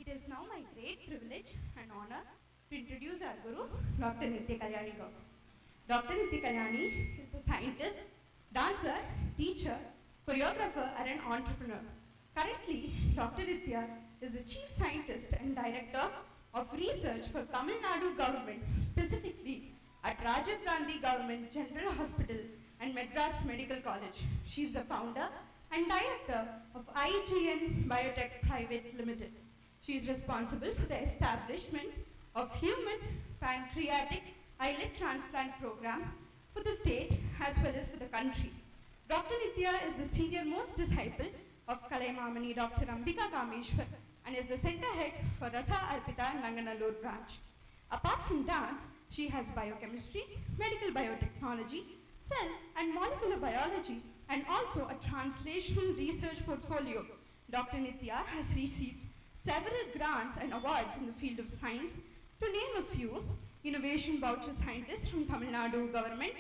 It is now my great privilege and honor to introduce our Guru, Dr. Nitya Kalyani Gaur. Dr. Nitya Kalyani is a scientist, dancer, teacher, choreographer, and an entrepreneur. Currently, Dr. Nitya is the Chief Scientist and Director of Research for Tamil Nadu Government, specifically at Rajiv Gandhi Government General Hospital and Madras Medical College. She is the founder and director of IGN Biotech Private Limited. She is responsible for the establishment of human pancreatic islet transplant program for the state as well as for the country. Dr. Nitya is the senior-most disciple of Kalaimamani Dr. Ambika Kameshwar and is the center head for Rasa Arpita Nanganallur branch. Apart from dance, she has biochemistry, medical biotechnology, cell and molecular biology, and also a translational research portfolio. Dr. Nitya has received several grants and awards in the field of science. To name a few: Innovation Voucher Scientist from Tamil Nadu Government.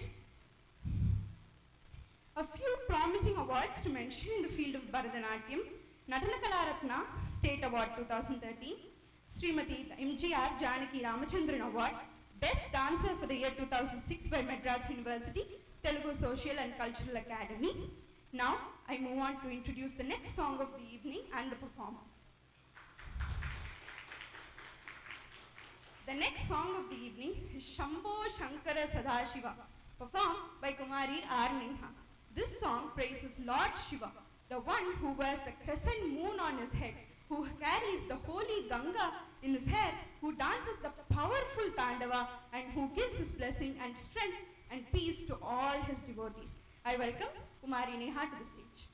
A few promising awards to mention in the field of Bharatanatyam: Natana Kalaratna State Award 2013, Srimati MGR Janaki Ramachandran Award, Best Dancer for the year 2006 by Madras University, Telugu Social and Cultural Academy. Now, I move on to introduce the next song of the evening and the performer. The next song of the evening is Shambho Shankara Sadashiva, performed by Kumari R. Neha. This song praises Lord Shiva, the one who wears the crescent moon on his head, who carries the holy Ganga in his hair, who dances the powerful Tandava, and who gives his blessing and strength and peace to all his devotees. I welcome Kumari Neha to the stage.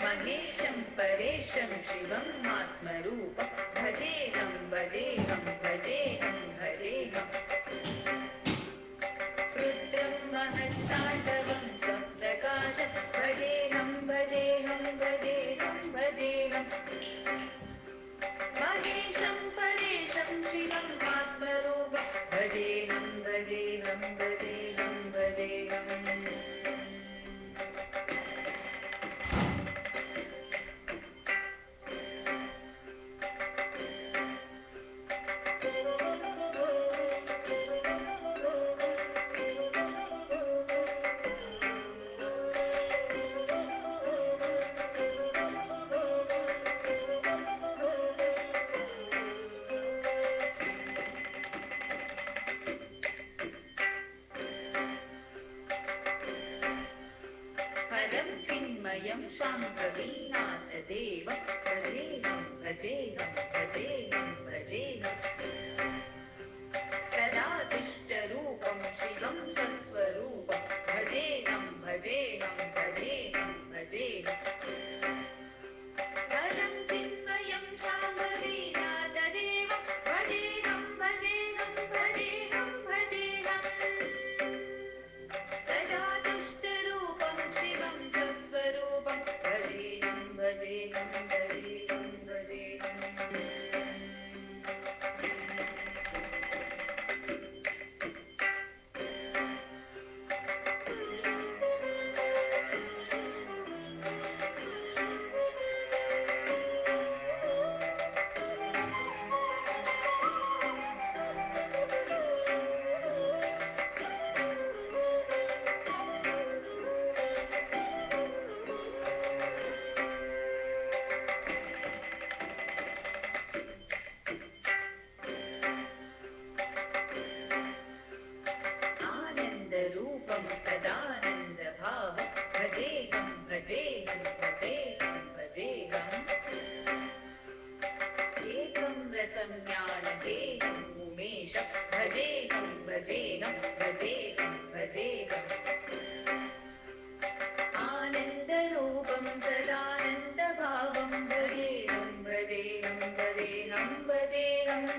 Mahesham Paresham Shivam Atmarupa Bhajevam Bhajevam चिन्मयं शाम्भवीनाथदेवं भजेहं भजेहं भजेहं भजेहं सदादिष्टरूपं शिवं स्वस्वरूपं भजेहं भजेहं भजेहं भजेहं परं चिन्मयं शाम्भवीनाथदेवं भजेहं भजेहं भजेहं भजेहं सदा दुष्टरूपं शिवं स्वस्वरूपं भजेहं भजेहं भजेहं भजेहं आनन्दरूपं सदानन्दभावं भजेहं भजेहं भजेहं भजेहम् एकं रसं ज्ञानदेहं उमेशं भजेहं भजेहं भजेहं भजेहम् आनन्दरूपं सदानन्दभावं भजेहं भजेहं भजेहं भजेहम्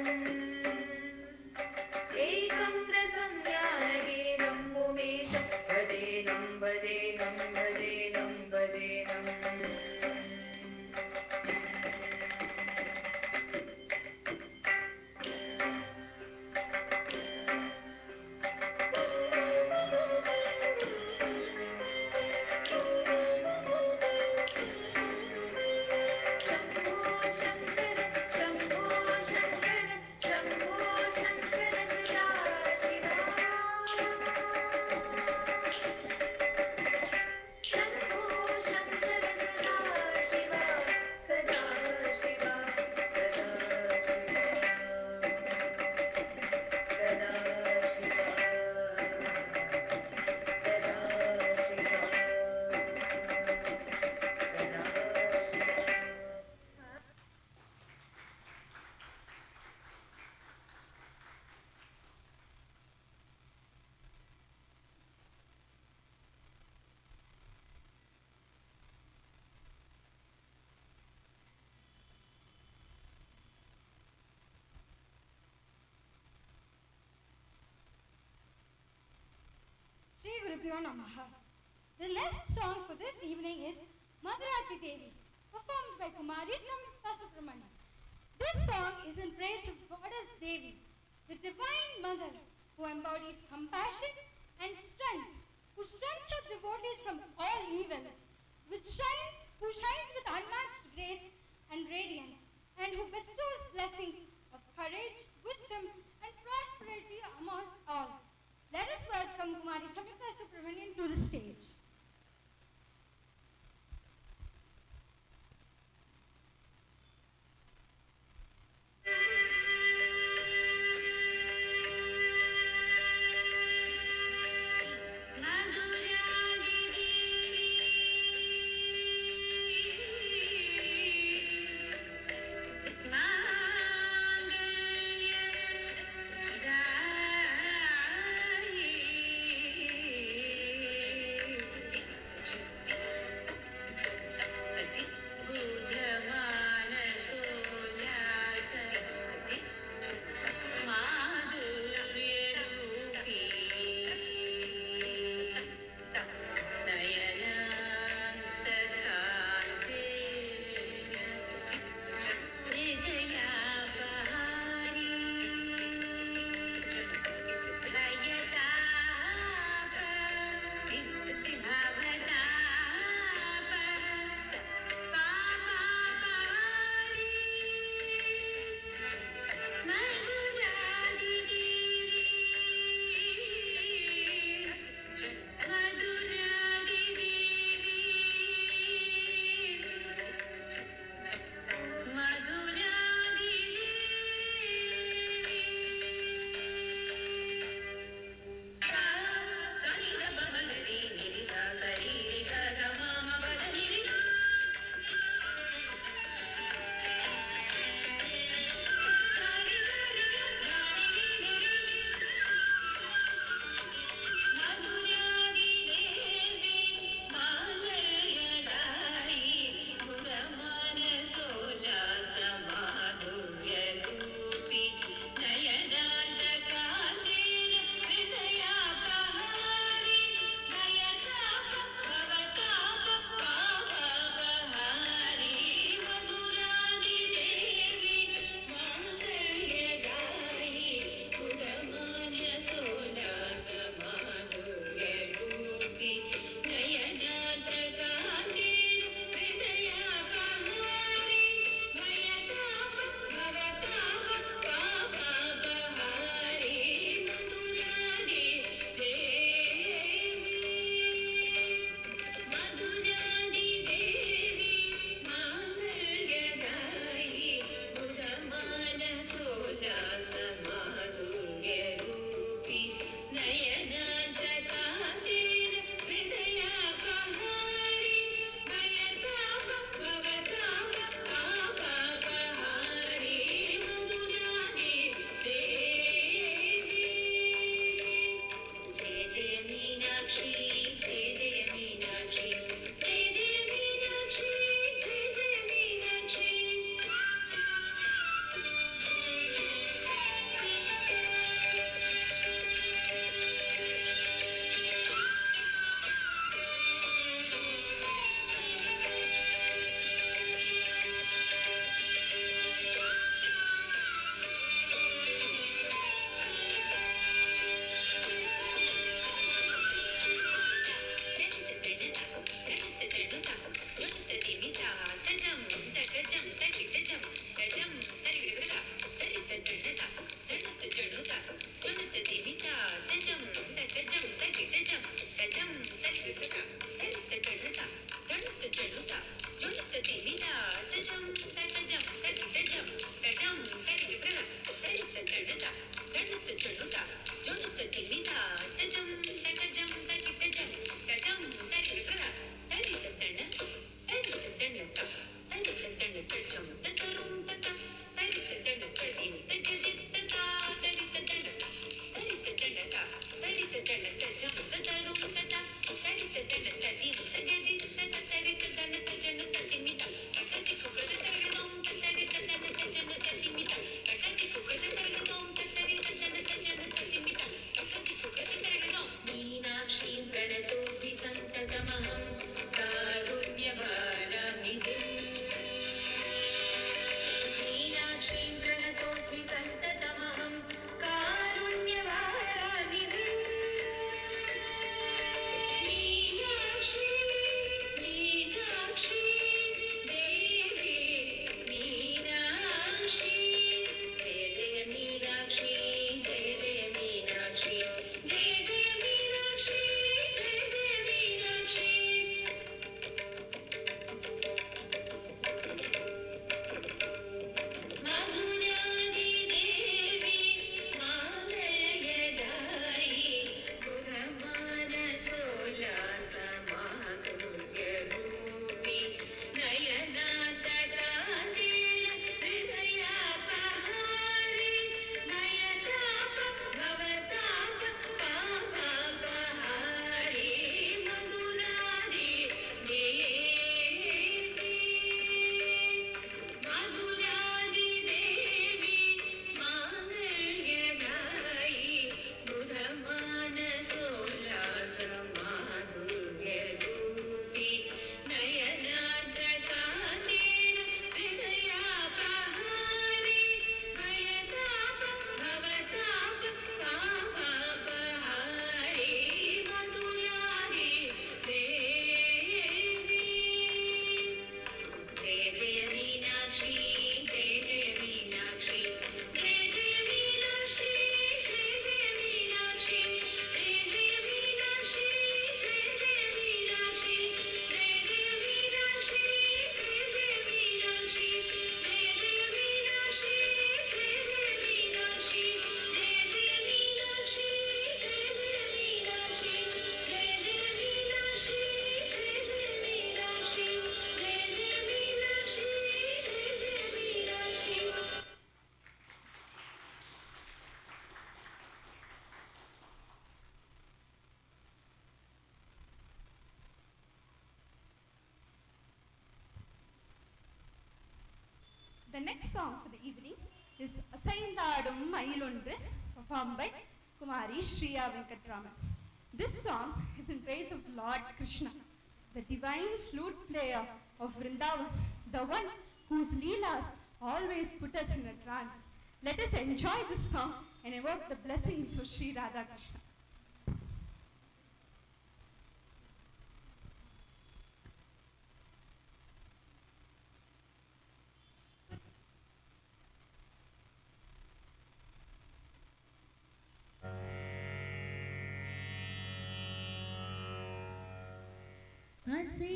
एकं रसं ज्ञानगेहम् उमेशं भजेहं भजेहं भजेहं भजेहम् Shambho Shankar Shambho Shankar Shambho Shankar Sadashiva Shambho Shankar Sadashiva Sadashiva Shri Gurubhyo Namaha. The last song for this evening is Madhurati Devi, performed by Kumari Samyukta Subramanian. This song is in praise of Goddess Devi, the Divine Mother, who embodies compassion and strength, who strengthens her devotees from all evils, who shines with unmatched grace and radiance, and who bestows blessings of courage, wisdom, and prosperity among all. Let us welcome Kumari Samyukta Subramanian to the stage. Madhurati Devi The next song for the evening is Asaindadum Mayilondru, performed by Kumari Shriya Venkatraman. This song is in praise of Lord Krishna, the divine flute player of Vrindavan, the one whose leelas always put us in a trance. Let us enjoy this song and evoke the blessings of Sri Radha Krishna.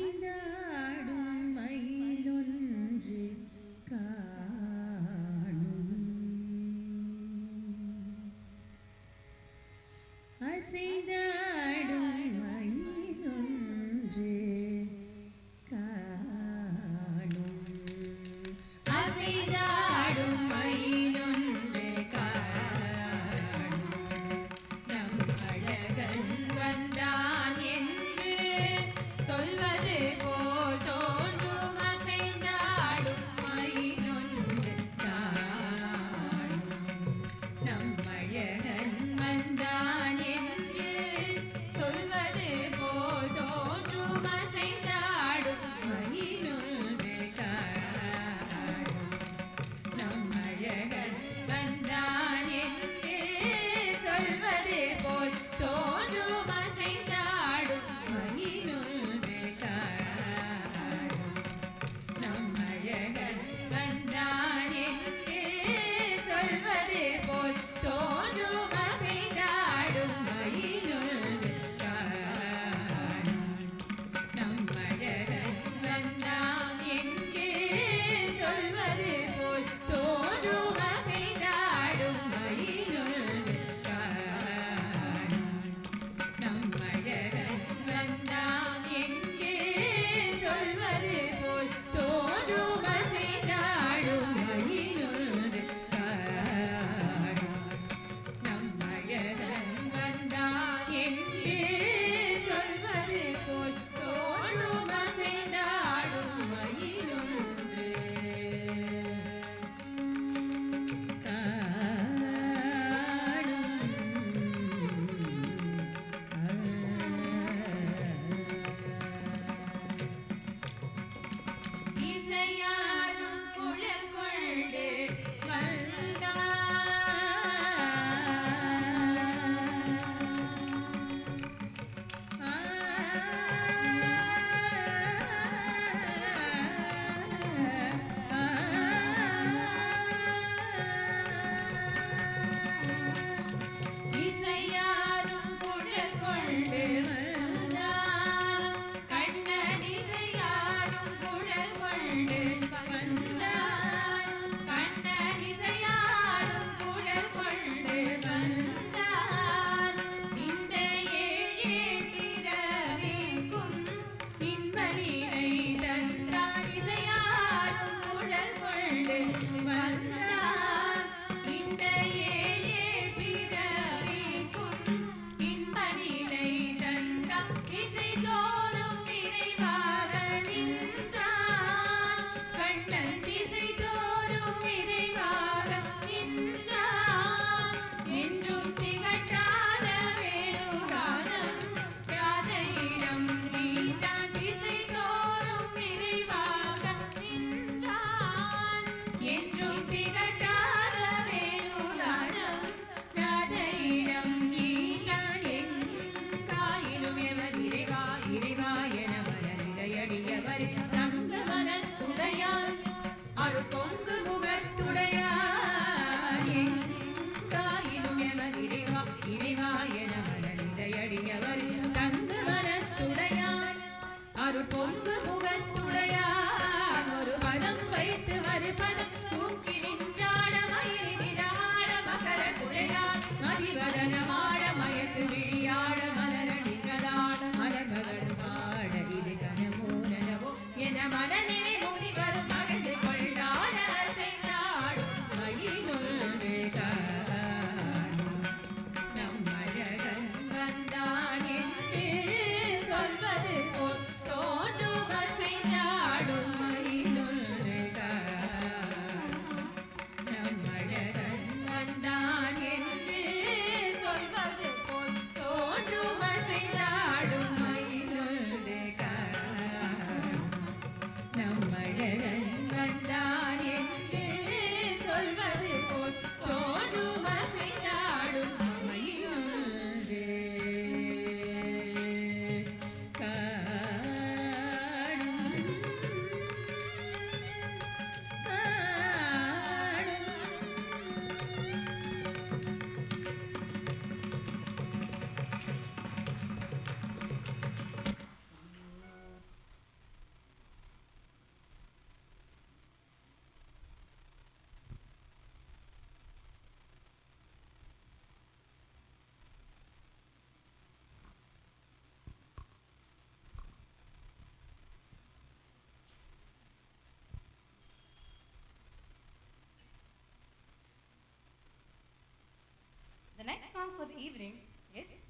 அசைந்தாடும் மயிலொன்று காணும் அசைந்தாடும் மயிலொன்று காணும் அசைந்தாடும் மயிலொன்று காணும் நம் அழகன் வந்தான் என்று சொல்வது போல் தோன்றும் அசைந்தாடும் மயிலொன்று காணும் நம் அழகன் வந்தான் என்று சொல்வது போல் தோன்றும் அசைந்தாடும் மயிலொன்று காணும் நம் அழகன் வந்தான் என்று சொல்வது போல் தோன்றும் அசைந்தாடும் மயிலொன்று காணும் நம் அழகன் வந்தான் என்று சொல்வது போல் தோன்றும் அசைந்தாடும் மயிலொன்று காணும் நம் அழகன் வந்தான் என்று சொல்வது போல் தோன்றும் அசைந்தாடும் மயிலொன்று காணும் நம் அழகன் வந்தான் என்று சொல்வது போல் தோன்றும் அசைந்தாடும் மயிலொன்று காணும் நம் அழகன் வந்தான் என்று சொல்வது போல் தோன்றும் அசைந்தாடும் மயிலொன்று இசையாரும் குழல் கொண்டு இசையாரும் குழல் கொண்டு வந்தான் கண்ணன் இசையாரும் குழல் கொண்டு வந்தான் கண்ணன் இசையாரும் குழல் கொண்டு வந்தான் இந்த ஏழே பிறவிக்கும் இன்பநிலை தந்தான் இசையாரும் குழல் கொண்டு வந்தான் இந்த ஏழே பிறவிக்கும் இன்பநிலை தந்தான் இசை தோறும் நிறைவாக நின்றான் கண்ணன் இசை தோறும் நிறைவாக நின்றான் என்றும் திகட்டாத வேணுகானம் ராதையிடம் நீதான் இசை தோறும் நிறைவாக நின்றான் என்றும் திகட்டாத வேணுகானம் ராதையிடம் நீதான் எங்காயிலும் எவர் இறைவா இறைவா என மனநிலையடியவர் தங்கு மனத்துடையார் அருள் பொங்கு முகத்துடையார் எங்காயிலும் எவர் இறைவா இறைவா என மனநிலையடியவர் தங்கு மனத்துடையார் அருள் பொங்கு முகத்துடையார் ஒரு பதம் வைத்து மறுபதம் தூக்கி நின்றாட மயிலினிலாட மகர குழையார் மதிவதனமாட மயக்கு விழியாட மலரடிகளாட மலர்மகள் பாட இது கனவோ நனவோ என மனநிலை மோதி வரும் மகிழ்ந்து கொண்டாட அசைந்தாடும் மயிலொன்று காணும் நம் அழகன் வந்தான் என்று சொல்வது போல் தோன்றும் அசைந்தாடும் மயிலொன்று காணும்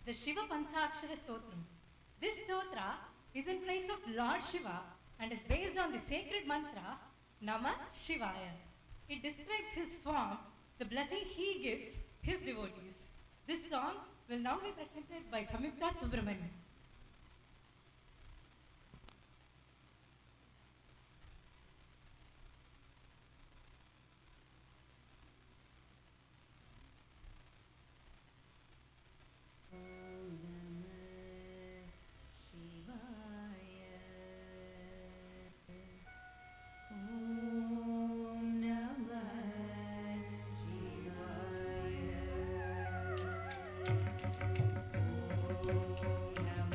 the Shiva Panchakshara Stotram. This stotra is in praise of Lord Shiva and is based on the sacred mantra Namah Shivaya. It describes his form, the blessing he gives his devotees. This song will now be presented by Samyukta Subramanian. Om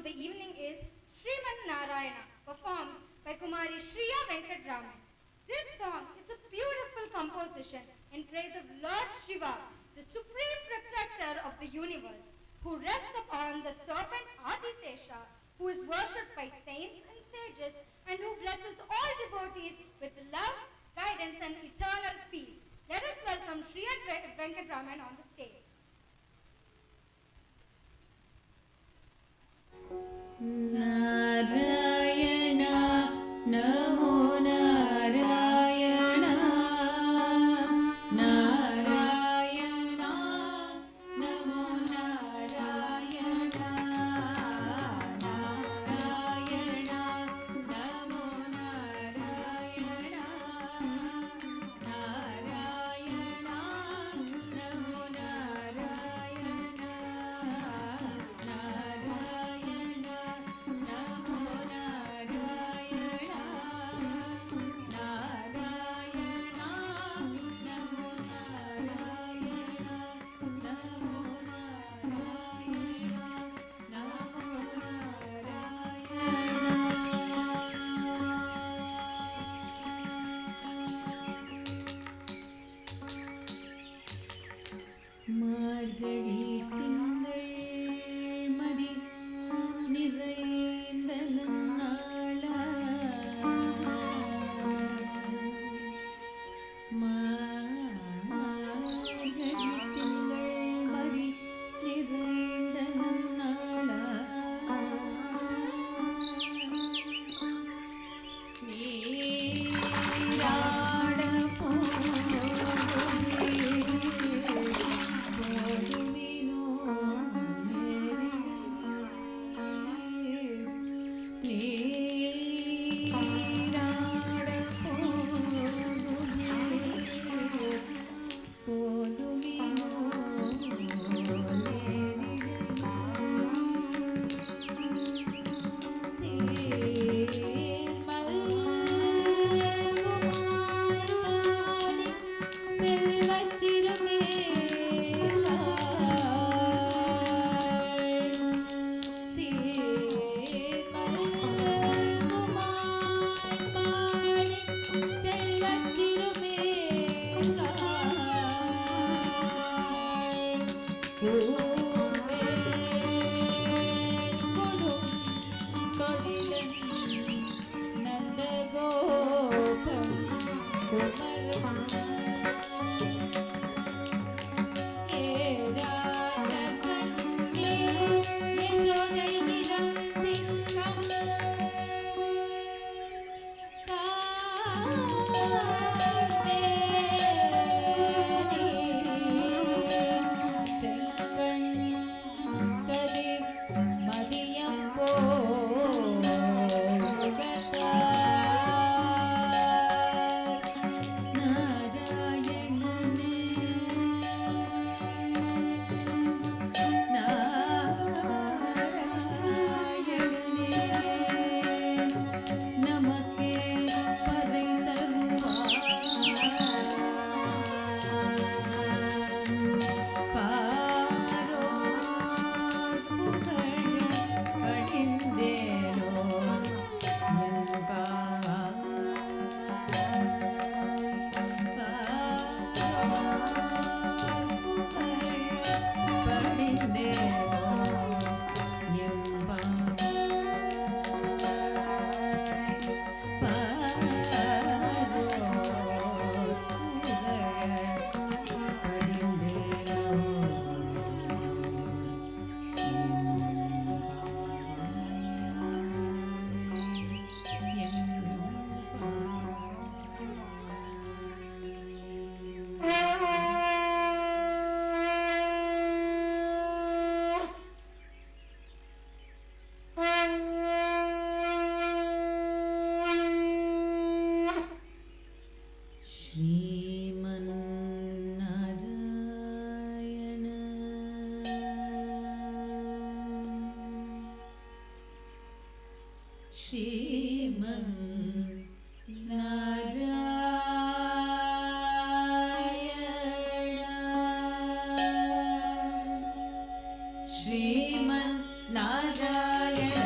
the evening is Sriman Narayana, performed by Kumari Shriya Venkatraman. This song is a beautiful composition in praise of Lord Shiva, the supreme protector of the universe, who rests upon the serpent Adisesha, who is worshipped by saints and sages, and who blesses all devotees with love, guidance, and eternal peace. Let us welcome Shriya Venkatraman on the stage. Narayana ನಮೋ ನಾರಾಯಣ ನಾರಾಯಣ ನಮೋ ನಾರಾಯಣ ನಾರಾಯಣ ನಮೋ ನಾರಾಯಣ ನಾರಾಯಣ ನಮೋ ನಾರಾಯಣ ನಾರಾಯಣ ನಮೋ ನಾರಾಯಣ ನಾರಾಯಣ ನಮೋ ನಾರಾಯಣ ನಮೋ ನಾರಾಯಣ ನಮೋ ನಾರಾಯಣ மார்கழி திங்கள் மதி நிறைந்த நன்னாளா மார்கழி திங்கள் மதி நிறைந்த நன்னாளா நீராட போதுமினோ நீராட போதுமினோ श्रीमन् Narayan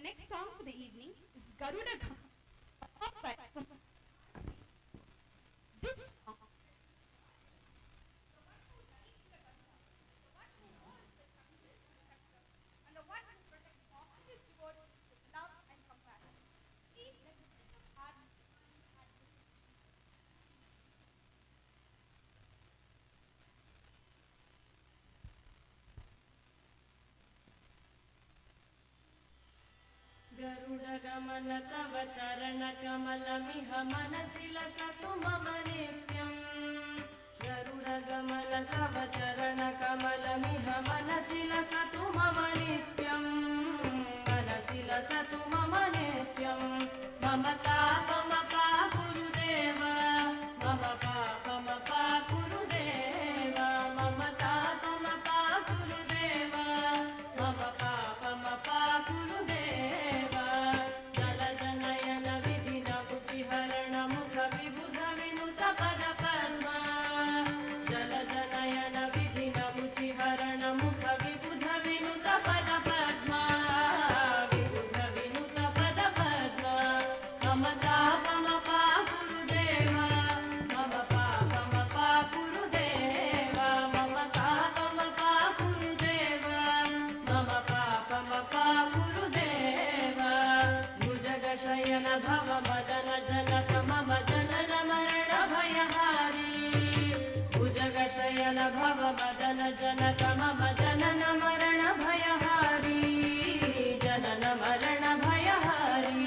The next song for the evening is Garuda Gama. This song and the one who protects all his devotees with love and compassion. Please let us lift up our minds at this. गरुडगमन तव चरणकमलमिह मनसि लसतु मम नित्यम् गरुडगमन तव चरणकमलमिह मनसि लसतु मम नित्यम् मनसि लसतु मम नित्यम् मम तापमपा गुरुदेव मम पापमपा गुरुदेव मम तापमपा गुरुदेव मम पापमपा गुरुदेव जलजनयन विधिन कुचिहरण मुख विबुध विनुत पद पद्मा जलजनयन विधिन कुचिहरण मुख विबुध विनुत पद पद्मा विबुध विनुत पद पद्मा मम तापमपा गुरुदेव मम पापमपा गुरुदेव मम तापमपा गुरुदेव मम पापमपा गुरुदेव भुजगशयन भव मदन जनक मम जनन मरण भयहारी भुजगशयन भव मदन जनक मम जनन मरण भयहारी जनन मरण भयहारी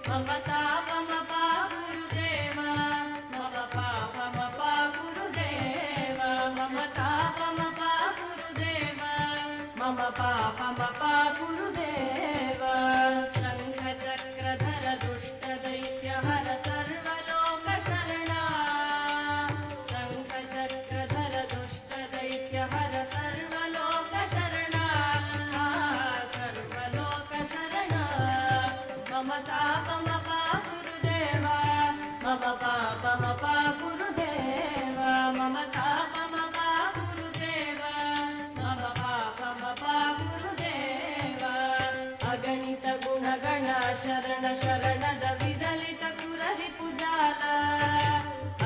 मम तापमपा गुरुदेव मम पापमपा गुरुदेव मम तापमपा गुरुदेव मम पापमपा गुरुदेव शङ्खचक्रधर दुष्टदैत्यहर सर्वलोकशरणा शङ्खचक्रधर दुष्टदैत्यहर सर्वलोकशरणा सर्वलोकशरणा मम तापमपा गुरुदेव मम पापमपा गुरुदेव मम तापमपा गुरुदेव मम पापमपा गुरुदेव अगणित गुणगण शरण शरणद विदलित सुररिपुजाल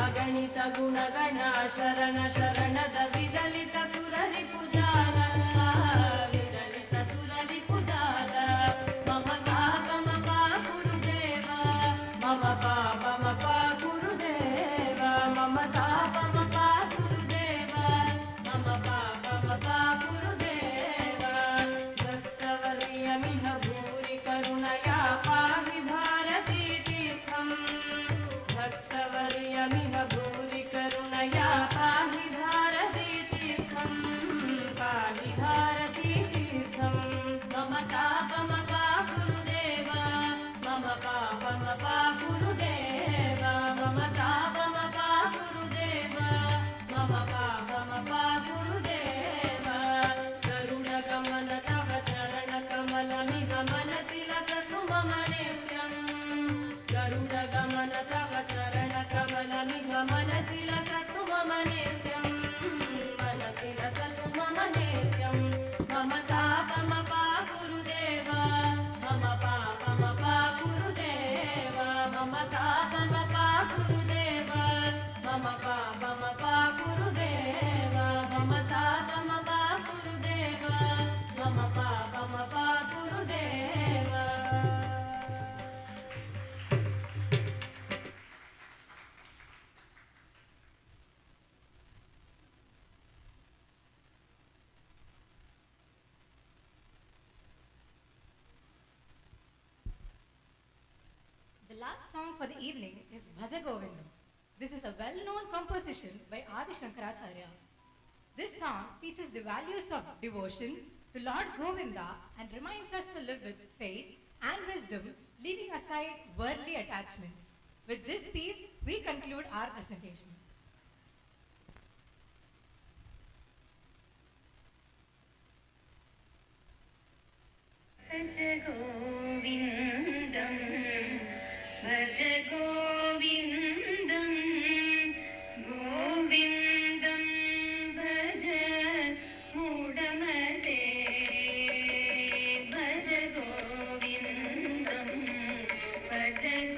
अगणित गुणगण शरण शरणद विदलित सुररिपुजाल विदलित सुररिपुजाल मम तापमपा गुरुदेव मम पापमपा गुरुदेव मम तापमपा गुरुदेव मम पापमपा गुरुदेव भक्तवर्यमिह भूरि करुणया पाहि भारती तीर्थम् भक्तवर्यमिह भूरि करुणया पाहि भारती तीर्थम् पाहि भारती तीर्थम् मम तापमपा गुरुदेव मम पापमपा गुरुदेव मम तापमपा गुरुदेव मम पापमपा गुरुदेव गरुडगमन तव चरणकमलमिह मनसि लसतु मम नित्यम् गरुडगमन तव चरणकमलमिह मनसि लसतु मम नित्यम् मनसि लसतु मम नित्यम् मम तापमपा गुरुदेव मम पापमपा गुरुदेव मम तापमपा गुरुदेव मम पापमपा गुरुदेव मम तापमपा गुरुदेव मम पापमपा गुरुदेव The last song for the evening is Bhaja Govindam. This is a well-known composition by Adi Shankaracharya. This song teaches the values of devotion to Lord Govinda and reminds us to live with faith and wisdom, leaving aside worldly attachments. With this piece, we conclude our presentation. भज गोविन्दं भज गोविन्दं गोविन्दं भज मूढमते भज गोविन्दं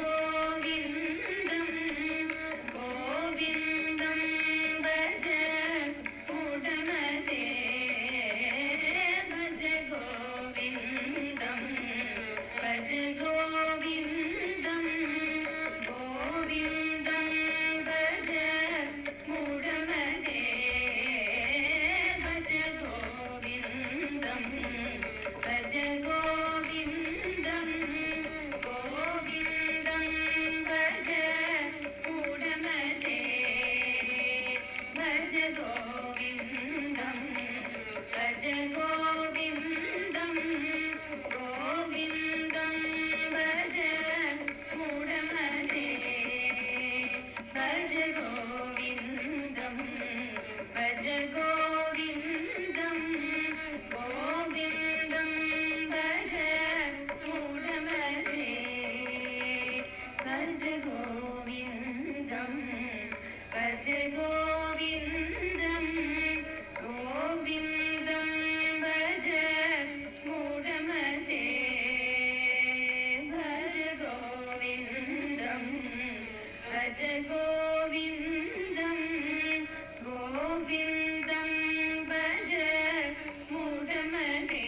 गोविन्दं गोविन्दं भज मूढमते भज गोविन्दं भज गोविन्दं गोविन्दं भज मूढमते भज गोविन्दं भज गोविन्दं गोविन्दं भज मूढमते भज गोविन्दं भज गोविन्दं गोविन्दं भज मूढमते भज गोविन्दं भज गोविन्दं गोविन्दं भज मूढमते भज गोविन्दं भज गोविन्दं गोविन्दं भज मूढमते भज गोविन्दं भज गोविन्दं गोविन्दं भज मूढमते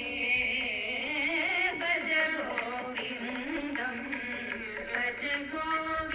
भज गोविन्दं भज गोविन्दं